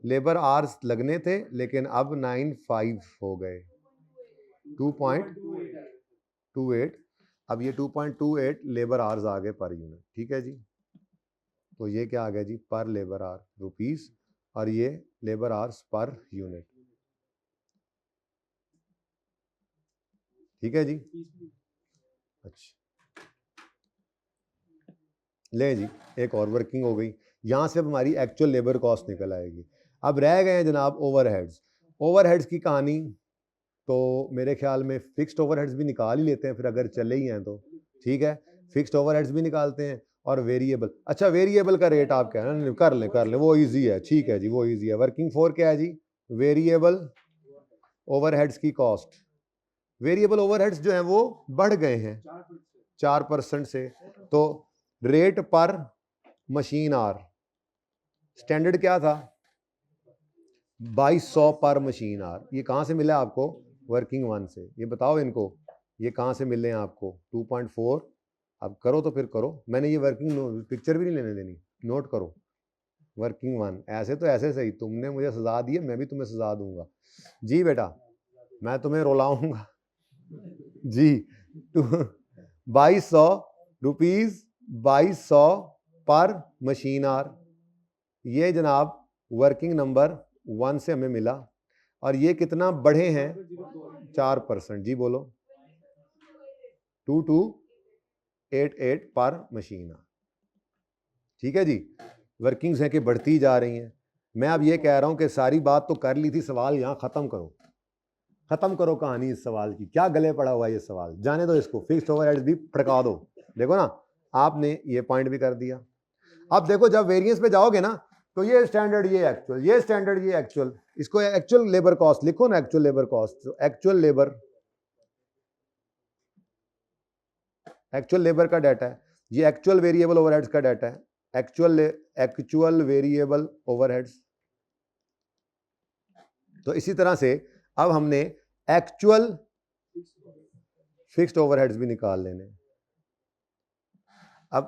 लेबर आवर्स लगने थे लेकिन अब 95 हो गए 2.28 अब ये 2.28 लेबर आवर्स आ गए पर यूनिट ठीक है जी तो ये क्या आ गया जी पर लेबर आवर रुपीस और ये लेबर आवर्स पर यूनिट ठीक है जी अच्छा ले जी, एक और वर्किंग हो गई। यहाँ से अब हमारी एक्चुअल लेबर कॉस्ट निकल आएगी। अब रह गए हैं जनाब ओवरहेड्स। ओवरहेड्स की कहानी तो मेरे ख्याल में फिक्स्ड ओवरहेड्स भी निकाल ही लेते हैं फिर, अगर चले ही हैं तो ठीक है। फिक्स्ड ओवरहेड्स भी निकालते हैं और वेरिएबल। अच्छा, वेरिएबल का रेट आप क्या है, कर लें, वो इजी है, ठीक है जी, वो इजी है। वर्किंग फॉर क्या है जी, वेरिएबल ओवरहेड्स की कॉस्ट। वेरिएबल ओवरहेड्स जो हैं वो बढ़ गए हैं 4% से, तो रेट पर मशीन आर स्टैंडर्ड क्या था 2200 पर मशीन आर। ये कहाँ से मिला आपको, वर्किंग वन से। ये बताओ इनको, ये कहाँ से मिले हैं आपको, 2.4। अब करो तो फिर करो, मैंने ये वर्किंग पिक्चर भी नहीं लेने देनी, नोट करो। वर्किंग वन ऐसे तो ऐसे सही, तुमने मुझे सजा दी है, मैं भी तुम्हें सजा दूंगा जी बेटा, मैं तुम्हें रुलाऊंगा जी। 2200 रुपीज, 2200 पर मशीन आर। ये जनाब वर्किंग नंबर वन से हमें मिला, और ये कितना बढ़े हैं 4%। जी बोलो, 2288 पर मशीन आर। ठीक है जी, वर्किंग्स हैं कि बढ़ती जा रही हैं। मैं अब ये कह रहा हूं कि सारी बात तो कर ली थी, सवाल यहां खत्म करो, खत्म करो कहानी इस सवाल की। क्या गले पड़ा हुआ है ये सवाल, जाने दो इसको, फिक्स्ड ओवरहेड्स भी फड़का दो। देखो ना, आपने ये पॉइंट भी कर दिया। अब देखो जब वेरिएंस पे जाओगे ना, तो ये स्टैंडर्ड, ये एक्चुअल, ये स्टैंडर्ड, ये एक्चुअल, इसको एक्चुअल लेबर कॉस्ट लिखो ना, actual labour cost. Actual labour का डाटा है ये, एक्चुअल वेरिएबल ओवरहेड्स का डाटा है, एक्चुअल वेरिएबल ओवरहेड्स। तो इसी तरह से अब हमने एक्चुअल फिक्स्ड ओवरहेड्स भी निकाल लेने। अब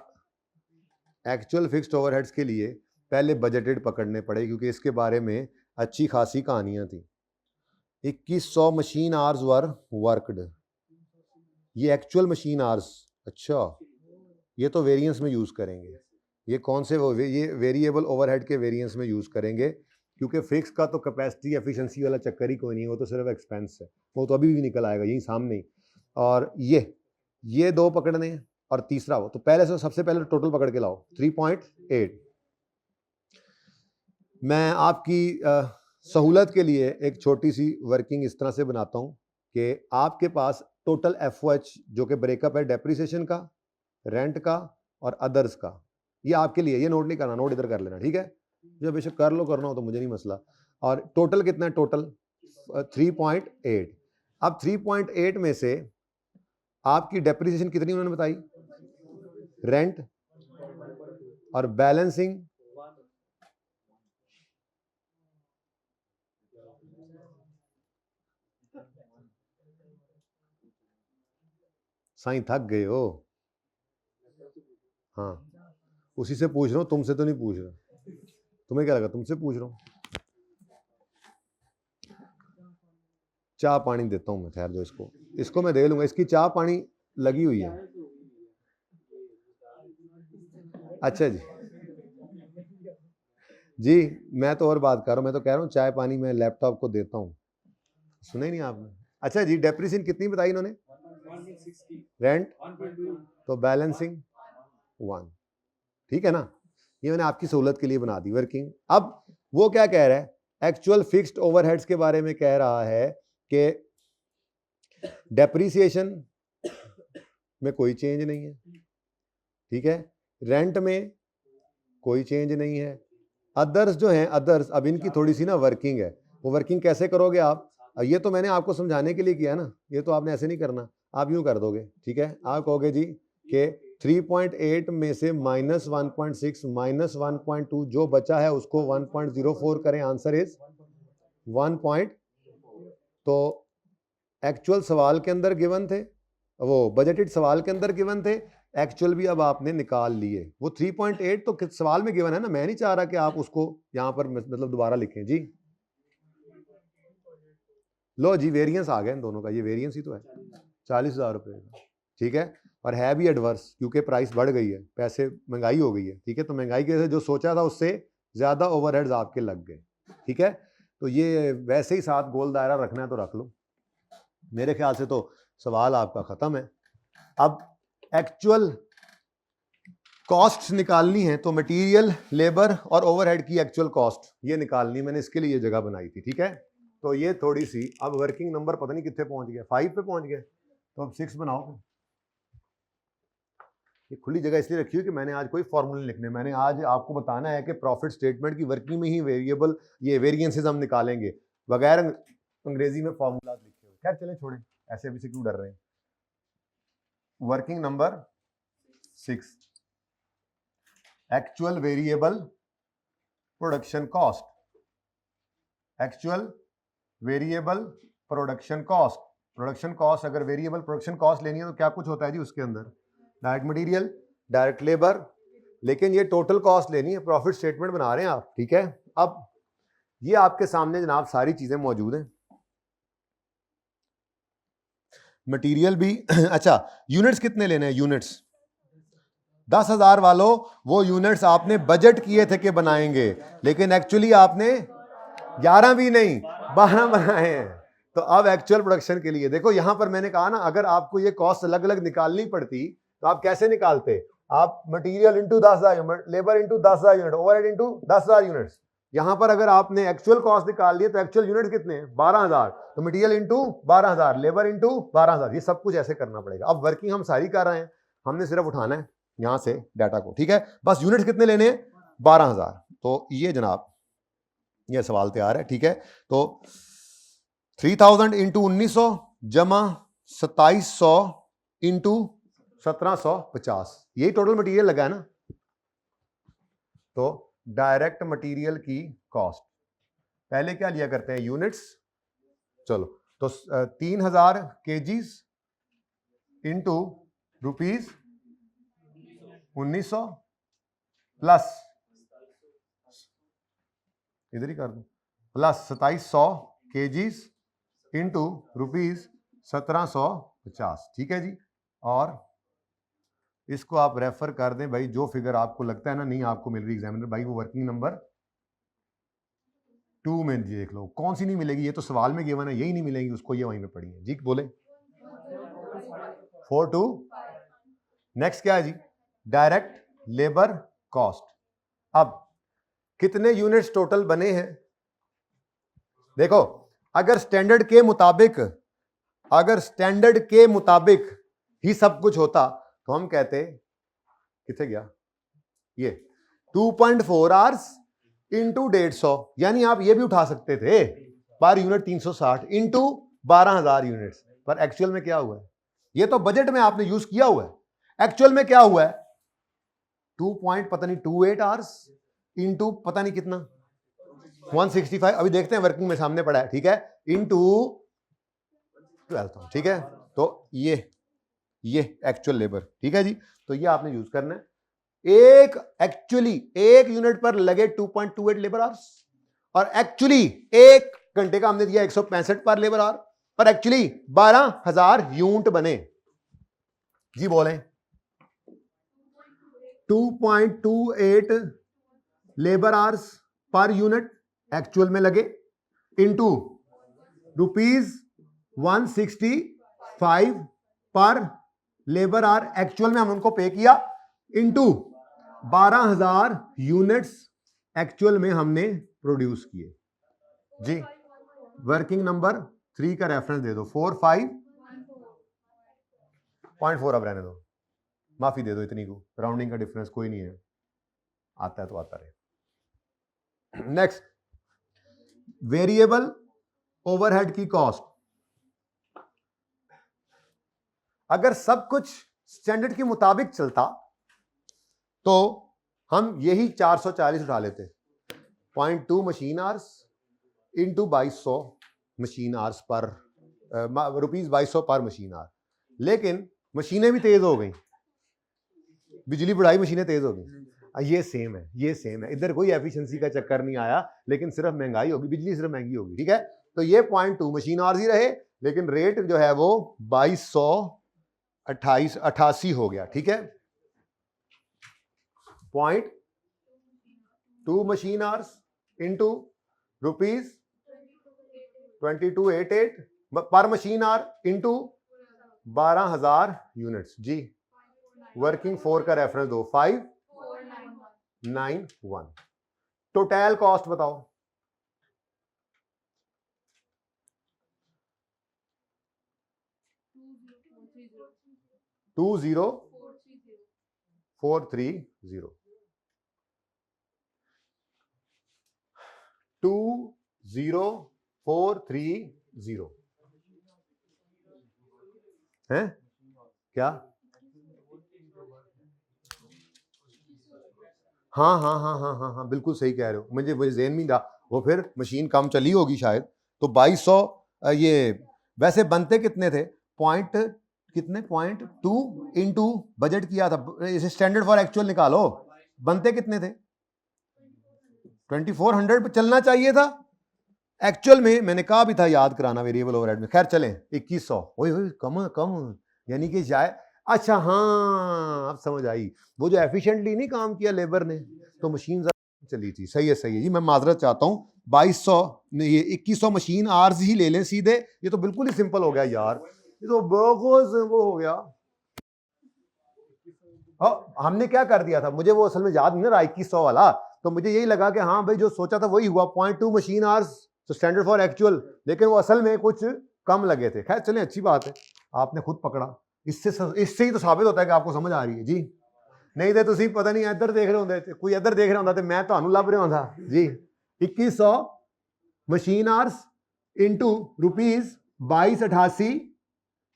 एक्चुअल फिक्स्ड ओवरहेड्स के लिए पहले बजटेड पकड़ने पड़े, क्योंकि इसके बारे में अच्छी खासी कहानियां थी। 2100 मशीन आवर्स वर वर्कड, ये एक्चुअल मशीन आवर्स। अच्छा, ये तो वेरिएंस में यूज करेंगे, ये कौन से ये वेरिएबल ओवरहेड के वेरिएंस में यूज करेंगे, क्योंकि फिक्स का तो कैपेसिटी एफिशिएंसी वाला चक्कर ही कोई नहीं है, वो तो सिर्फ एक्सपेंस है, वो तो अभी भी निकल आएगा यही सामने ही। और ये दो पकड़ने हैं, और तीसरा वो, तो पहले से सबसे पहले टोटल पकड़ के लाओ 3.8। मैं आपकी सहूलत के लिए एक छोटी सी वर्किंग इस तरह से बनाता हूं कि आपके पास टोटल एफओएच जो कि ब्रेकअप है डेप्रिसिएशन का, रेंट का और अदर्स का, ये आपके लिए, ये नोट नहीं करना, नोट इधर कर लेना, ठीक है। जो बेशक कर लो, करना हो तो मुझे नहीं मसला। और टोटल कितना है, टोटल 3.8। अब 3.8 में से आपकी डेप्रिसिएशन कितनी उन्होंने बताई, रेंट और बैलेंसिंग साईं थक गए हो, हाँ उसी से पूछ रहा हूँ, तुमसे तो नहीं पूछ रहा। तुम्हें क्या लगा तुमसे पूछ रहा हूँ? चाय पानी देता हूँ मैं, ठहर दो, इसको मैं दे लूंगा, इसकी चाय पानी लगी हुई है। अच्छा जी, मैं तो और बात कर रहा हूँ, मैं तो कह रहा हूँ चाय पानी मैं लैपटॉप को देता हूँ, सुना ही नहीं आपने। अच्छा जी, डेप्रिसिएशन कितनी बताई इन्होंने, रेंट तो बैलेंसिंग 1, ठीक है ना। ये मैंने आपकी सहूलत के लिए बना दी वर्किंग। अब वो क्या कह रहा है, एक्चुअल फिक्स्ड ओवरहेड्स के बारे में कह रहा है कि डेप्रिसिएशन में कोई चेंज नहीं है, ठीक है, रेंट में कोई चेंज नहीं है, अदर्स जो हैं अदर्स, अब इनकी थोड़ी सी ना वर्किंग है, वो वर्किंग कैसे करोगे आप, ये तो मैंने आपको समझाने के लिए किया ना, ये तो आपने ऐसे नहीं करना, आप यूं कर दोगे, ठीक है। आप कहोगे जी कि 3.8 में से -1.6 -1.2 जो बचा है उसको 1.04 करें, आंसर इज 1. तो एक्चुअल सवाल के अंदर गिवन थे, वो बजटेड सवाल के अंदर गिवन थे, एक्चुअल भी अब आपने निकाल लिए। वो 3.8 तो सवाल में गिवन है ना, मैं नहीं चाह रहा कि आप उसको यहां पर मतलब दोबारा लिखें जी। लो जी, वेरिएंस आ गया इन दोनों का, ये वेरिएंस ही तो है 40,000 रुपये, ठीक है। और है भी एडवर्स, क्योंकि प्राइस बढ़ गई है, पैसे महंगाई हो गई है, ठीक है। तो महंगाई के जो सोचा था उससे ज्यादा ओवरहेड्स आपके लग गए, ठीक है। तो ये वैसे ही साथ गोल दायरा रखना है तो रख लो, मेरे ख्याल से तो सवाल आपका खत्म है। अब एक्चुअल कॉस्ट निकालनी है तो मटेरियल, लेबर और ओवरहेड की एक्चुअल कॉस्ट ये निकालनी, मैंने इसके लिए ये जगह बनाई थी, ठीक है। तो ये थोड़ी सी, अब वर्किंग नंबर पता नहीं कितने पहुंच गया, 5 पे पहुंच गए, तो अब 6 बनाओ। ये खुली जगह इसलिए रखी है कि मैंने आज कोई फॉर्मूले लिखने, मैंने आज आपको बताना है कि प्रॉफिट स्टेटमेंट की वर्किंग में ही वेरिएबल ये वेरिएंसेस हम निकालेंगे, बगैर अंग्रेजी में फॉर्मूला लिखे हुए। खैर चले छोड़ें, ऐसे अभी से क्यों डर रहे हैं। Working number 6, actual variable production cost, actual variable production cost. Production cost, अगर वेरिएबल प्रोडक्शन कॉस्ट लेनी है तो क्या कुछ होता है जी उसके अंदर, डायरेक्ट मटेरियल, डायरेक्ट लेबर, लेकिन ये टोटल कॉस्ट लेनी है, प्रॉफिट स्टेटमेंट बना रहे हैं आप, ठीक है। अब ये आपके सामने जनाब सारी चीजें मौजूद हैं, मटेरियल भी अच्छा यूनिट्स कितने लेने हैं, यूनिट्स 10,000 वालों, वो यूनिट्स आपने बजट किए थे कि बनाएंगे, लेकिन एक्चुअली आपने 11 भी नहीं 12 बनाए हैं। तो अब एक्चुअल प्रोडक्शन के लिए देखो, यहां पर मैंने कहा ना, अगर आपको ये कॉस्ट अलग अलग निकालनी पड़ती तो आप कैसे निकालते, आप material into 10,000 unit, labour into 10,000 unit, overhead into 10,000 units. यहां पर अगर आपने एक्चुअल कॉस्ट निकाल लिए तो एक्चुअल यूनिट कितने हैं, 12,000, तो मटेरियल इंटू 12,000, लेबर इंटू 12,000, ये सब कुछ ऐसे करना पड़ेगा। अब वर्किंग हम सारी कर रहे हैं, हमने सिर्फ उठाना है यहां से डाटा को, ठीक है। बस यूनिट्स कितने लेने हैं, 12,000। तो ये जनाब ये सवाल तैयार है, ठीक है। तो 3,000 इंटू 1900 जमा 2,700 इंटू 1,750, यही टोटल मटेरियल लगा है ना। तो डायरेक्ट मटेरियल की कॉस्ट पहले क्या लिया करते हैं, यूनिट्स। चलो तो 3,000 केजीज इंटू रुपीज 1,900 प्लस, इधर ही कर दो, प्लस 2,700 केजीज इंटू रुपीज 1,750, ठीक है जी। और इसको आप रेफर कर दें भाई, जो फिगर आपको लगता है ना नहीं आपको मिल रही एग्जामिनर भाई, वो वर्किंग नंबर 2 में देख लो, कौन सी नहीं मिलेगी, ये तो सवाल में गिवन है, यही नहीं मिलेगी उसको, ये वहीं पे पड़ी है जी, बोले 4-2। नेक्स्ट क्या है जी, डायरेक्ट लेबर कॉस्ट। अब कितने यूनिट्स टोटल बने हैं, देखो अगर स्टैंडर्ड के मुताबिक, अगर स्टैंडर्ड के मुताबिक ही सब कुछ होता तो हम कहते, कितने गया ये 2.4 आवर्स इंटू 150, यानी आप ये भी उठा सकते थे पर यूनिट 360 इंटू 12,000 यूनिट्स, पर एक्चुअल में क्या हुआ है, ये तो बजट में आपने यूज किया हुआ है, एक्चुअल में क्या हुआ है 2.28 आवर्स इंटू पता नहीं कितना 165, अभी देखते हैं वर्किंग में सामने पड़ा है, ठीक है, इंटू 12, ठीक है। तो ये एक्चुअल लेबर, ठीक है जी। तो ये आपने यूज करना है, एक एक्चुअली एक यूनिट पर लगे 2.28 लेबर आवर्स, और एक्चुअली एक घंटे का हमने दिया 165 पर लेबर आवर, पर एक्चुअली 12,000 यूनिट बने जी, बोलें 2.28 labour hours per unit actual में लगे, इंटू रुपीज 165 पर लेबर आवर एक्चुअल में हम उनको पे किया, इंटू 12,000 यूनिट्स एक्चुअल में हमने प्रोड्यूस किए जी। वर्किंग नंबर 3 का रेफरेंस दे दो, 45.4, अब रहने दो, माफी दे दो इतनी को, राउंडिंग का डिफरेंस कोई नहीं है, आता है तो आता रहे। नेक्स्ट, वेरिएबल ओवरहेड की कॉस्ट। अगर सब कुछ स्टैंडर्ड के मुताबिक चलता तो हम यही 440 उठा लेते, 0.2 machine hours into 2,200 machine hours per rupees 2,200 पर मशीन आवर, लेकिन मशीनें भी तेज हो गई, बिजली बढ़ाई मशीनें तेज हो गई, ये सेम है, ये सेम है, इधर कोई एफिशिएंसी का चक्कर नहीं आया, लेकिन सिर्फ महंगाई होगी, बिजली सिर्फ महंगी होगी, ठीक है। तो ये 0.2 मशीन आवर्स ही रहे, लेकिन रेट जो है वो 2,288 हो गया, ठीक है। 0.2 मशीन आवर्स इंटू रुपीज 2288 पर machine our into 12,000 units ji. Working 4 का रेफरेंस दो, 5 91। टोटल कॉस्ट बताओ। 20430 20430 है क्या? हाँ हाँ हाँ हाँ हाँ हाँ बिल्कुल सही कह रहे हो, मुझे वो ज़हन में था, वो फिर मशीन कम चली होगी शायद, तो 2200 ये वैसे बनते कितने थे? पॉइंट कितने? 0.2 इंटू बजट किया था, इसे स्टैंडर्ड फॉर एक्चुअल निकालो, बनते कितने थे? 2400 पे चलना चाहिए था एक्चुअल में, मैंने कहा भी था याद कराना वेरिएबल ओवरहेड में। खैर चलें 2100, ओए कम कम, यानी कि शायद, अच्छा हाँ अब समझ आई, वो जो एफिशिएंटली नहीं काम किया लेबर ने, तो मशीन चली थी। सही है जी, मैं माजरत चाहता हूँ। 2200 ये 2100 मशीन आर्स ही ले लें सीधे, ये तो बिल्कुल ही सिंपल हो गया यार, ये तो बहुत वो हो गया। हमने क्या कर दिया था, मुझे वो असल में याद नहीं रहा 2100 वाला, तो मुझे यही लगा कि हाँ भाई जो सोचा था वही हुआ, 0.2 मशीन आवर्स तो स्टैंडर्ड फॉर एक्चुअल, लेकिन वो असल में कुछ कम लगे थे। खैर चलें, अच्छी बात है, आपने खुद पकड़ा, इससे ही तो साबित होता है कि आपको समझ आ रही है जी। नहीं तो तुम पता नहीं इधर देख रहे होंगे, कोई इधर देख रहा होता तो मैं ਤੁਹਾਨੂੰ ਲੱਭ ਰਿਹਾ ਹੁੰਦਾ जी। 2100 मशीन आवर्स इंटू ₹2288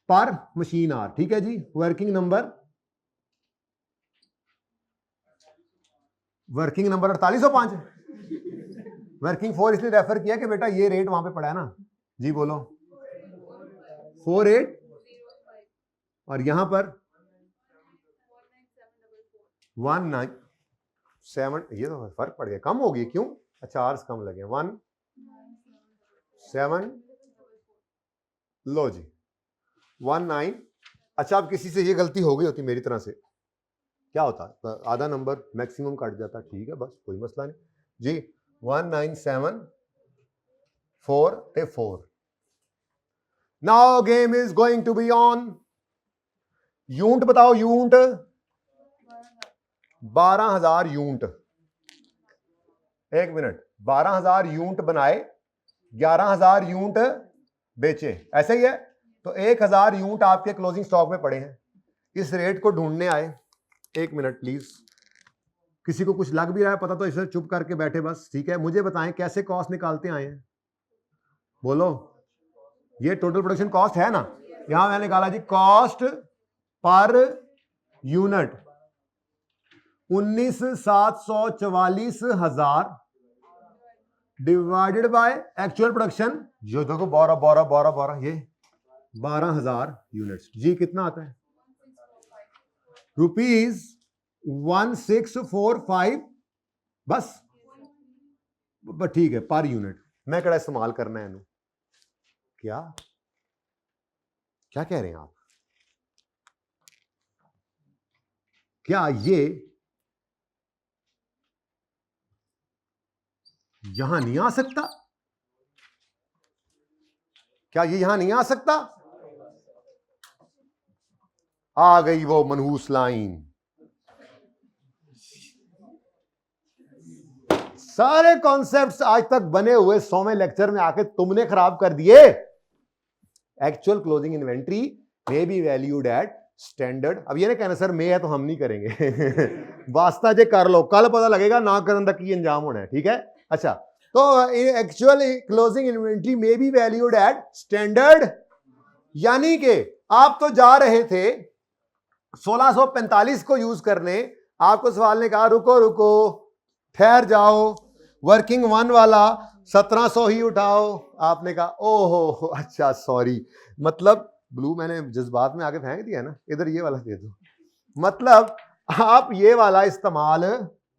पर मशीन आवर, ठीक है जी। वर्किंग नंबर 4805, वर्किंग फॉर इसलिए रेफर किया कि बेटा ये रेट वहां पे पड़ा है ना जी, बोलो 48 और यहां पर 197, ये तो फर्क पड़ गया, कम हो गई क्यों? अच्छा आर्स कम लगे, 17, लो जी 19। अच्छा अब किसी से ये गलती हो गई होती मेरी तरह से, क्या होता? आधा नंबर मैक्सिमम कट जाता, ठीक है बस कोई मसला नहीं जी। 1974 now game is going to be on. Unit बताओ, यूनिट 12,000 यूनिट, एक मिनट, 12,000 यूनिट बनाए, 11,000 यूनिट बेचे, ऐसे ही है। तो 1,000 यूनिट आपके क्लोजिंग स्टॉक में पड़े हैं, इस रेट को ढूंढने आए। एक मिनट प्लीज, किसी को कुछ लग भी रहा है पता तो इसे चुप करके बैठे बस, ठीक है। मुझे बताएं कैसे कॉस्ट निकालते आए हैं, बोलो। ये टोटल प्रोडक्शन कॉस्ट है ना, यहां मैंने निकाला जी cost per unit 19,744,000 divided by actual production, जो देखो 12 ये 12,000 यूनिट्स जी, कितना आता है? ₹1645 बस, ठीक है पर यूनिट। मैं कड़ा इस्तेमाल करना है, क्या क्या कह रहे हैं आप? क्या ये यहां नहीं आ सकता? क्या ये यहां नहीं आ सकता? आ गई वो मनहूस लाइन, सारे कॉन्सेप्ट्स आज तक बने हुए 100वें लेक्चर में आके तुमने खराब कर दिए। Actual closing inventory may be valued at standard, अब ये ना कहना सर मैं है तो हम नहीं करेंगे वास्ता जे कर लो, कल पता लगेगा ना करन तक की अंजाम होना है, ठीक है। अच्छा तो actual closing inventory may be valued at standard, यानी कि आप तो जा रहे थे 1645 को यूज करने, आपको सवाल ने कहा रुको रुको ठहर जाओ, वर्किंग वन वाला 1700 ही उठाओ। आपने कहा ओहो अच्छा सॉरी, मतलब ब्लू मैंने जज्बात में आके फेंक दिया ना, इधर ये वाला दे दो। मतलब आप ये वाला इस्तेमाल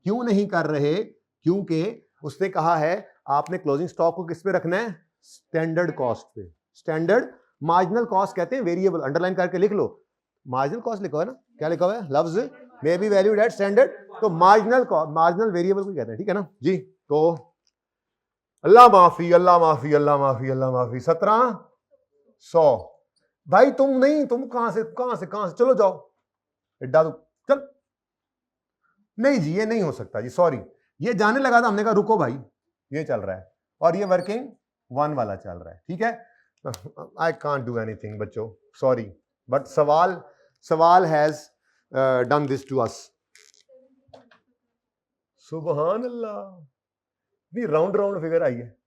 क्यों नहीं कर रहे? क्योंकि उसने कहा है आपने क्लोजिंग स्टॉक को किस पे रखना है? स्टैंडर्ड कॉस्ट पे। स्टैंडर्ड मार्जिनल कॉस्ट कहते हैं, वेरिएबल अंडरलाइन करके लिख लो, मार्जिनल कॉस्ट लिखा है ना, क्या लिखा हुआ है? लफ्ज may be valued at standard, तो मार्जिनल कॉस्ट, मार्जिनल वेरिएबल को कहते हैं, ठीक है ना जी। तो अल्लाह माफी अल्लाह माफी अल्लाह माफी अल्लाह माफी 1700 भाई तुम नहीं, तुम कहां से चलो जाओ एड्डा, तो चल नहीं जी, ये नहीं हो सकता जी, सॉरी। ये जाने लगा था, हमने कहा रुको भाई, ये चल रहा है और ये वर्किंग 1 वाला चल रहा है, ठीक है। आई कांट डू एनीथिंग बच्चों, सॉरी, बट सवाल has done this to us. सुभान अल्लाह, नहीं राउंड राउंड फिगर आई है।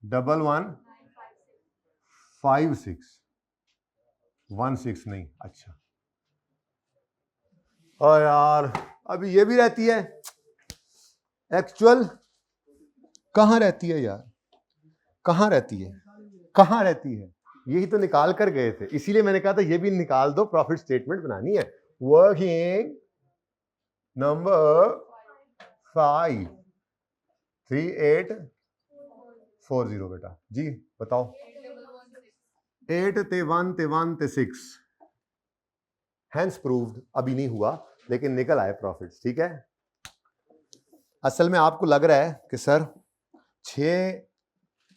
डबल 156 नहीं, अच्छा। और यार अभी ये भी रहती है, एक्चुअल कहां रहती है यार, कहां रहती है, कहां रहती है? यही तो निकाल कर गए थे, इसीलिए मैंने कहा था ये भी निकाल दो, प्रॉफिट स्टेटमेंट बनानी है। वर्किंग नंबर 53840 बेटा जी बताओ। 8 ते 1 ते 1 ते 6, हैंस प्रूव्ड, अभी नहीं हुआ लेकिन निकल आए प्रॉफिट्स, ठीक है। असल में आपको लग रहा है कि सर 6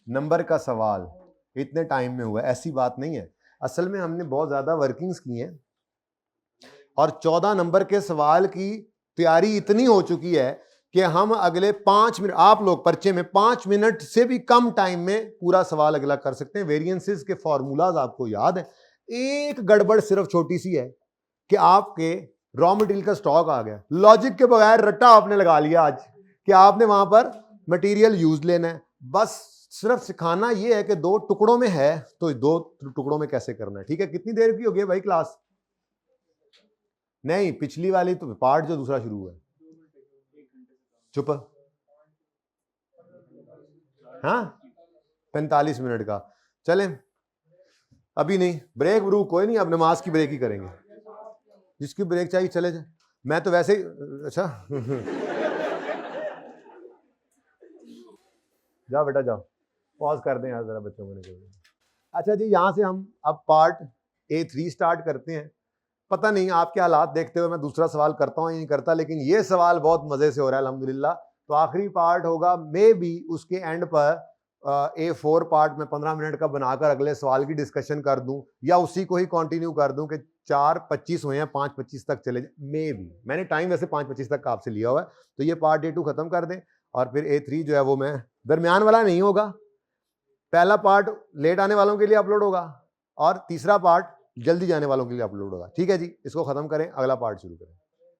नंबर का सवाल इतने टाइम में हुआ, ऐसी बात नहीं है। असल में हमने बहुत ज्यादा वर्किंग्स की हैं और 14 नंबर के सवाल की तैयारी इतनी हो चुकी है कि हम अगले 5 मिनट, आप लोग पर्चे में 5 मिनट से भी कम टाइम में पूरा सवाल अगला कर सकते हैं। वेरिएंसेस के फॉर्मूलाज आपको याद है। एक गड़बड़ सिर्फ छोटी सी है कि आपके रॉ मटेरियल का स्टॉक आ गया, लॉजिक के बगैर रट्टा आपने लगा लिया आज कि आपने वहां पर मटेरियल यूज लेना है। बस सिर्फ सिखाना यह है कि 2 टुकड़ों में है तो 2 टुकड़ों में कैसे करना है, ठीक है। कितनी देर की हो गई भाई क्लास? नहीं, पिछली वाली तो पार्ट जो दूसरा शुरू हुआ है, चुप, हाँ 45 मिनट का। चलें अभी नहीं, ब्रेक ब्रूक कोई नहीं, अब नमाज की ब्रेक ही करेंगे, जिसकी ब्रेक चाहिए चले जाए। मैं तो वैसे ही, अच्छा जाओ बेटा जाओ, पॉज कर दें यार जरा, बच्चों को निकल। अच्छा जी, यहां से हम अब पार्ट A3 स्टार्ट करते हैं। पता नहीं आपके हालात देखते हुए मैं दूसरा सवाल करता हूं या नहीं करता, लेकिन ये सवाल बहुत मजे से हो रहा है अल्हम्दुलिल्लाह। तो आखिरी पार्ट होगा, मे बी उसके एंड पर A4 पार्ट में 15 मिनट का बनाकर अगले सवाल की डिस्कशन कर दूं या उसी को ही कंटिन्यू कर दूं कि 4:25 हुए हैं, 5:25 तक चले जाए। मे बी मैंने टाइम वैसे 5:25 तक का आपसे लिया हुआ है, तो ये पार्ट A2 खत्म कर दें और फिर A3 जो है वो मैं, दरमियान वाला नहीं होगा, पहला पार्ट लेट आने वालों के लिए अपलोड होगा और तीसरा पार्ट जल्दी जाने वालों के लिए अपलोड होगा, ठीक है जी। इसको खत्म करें, अगला पार्ट शुरू करें।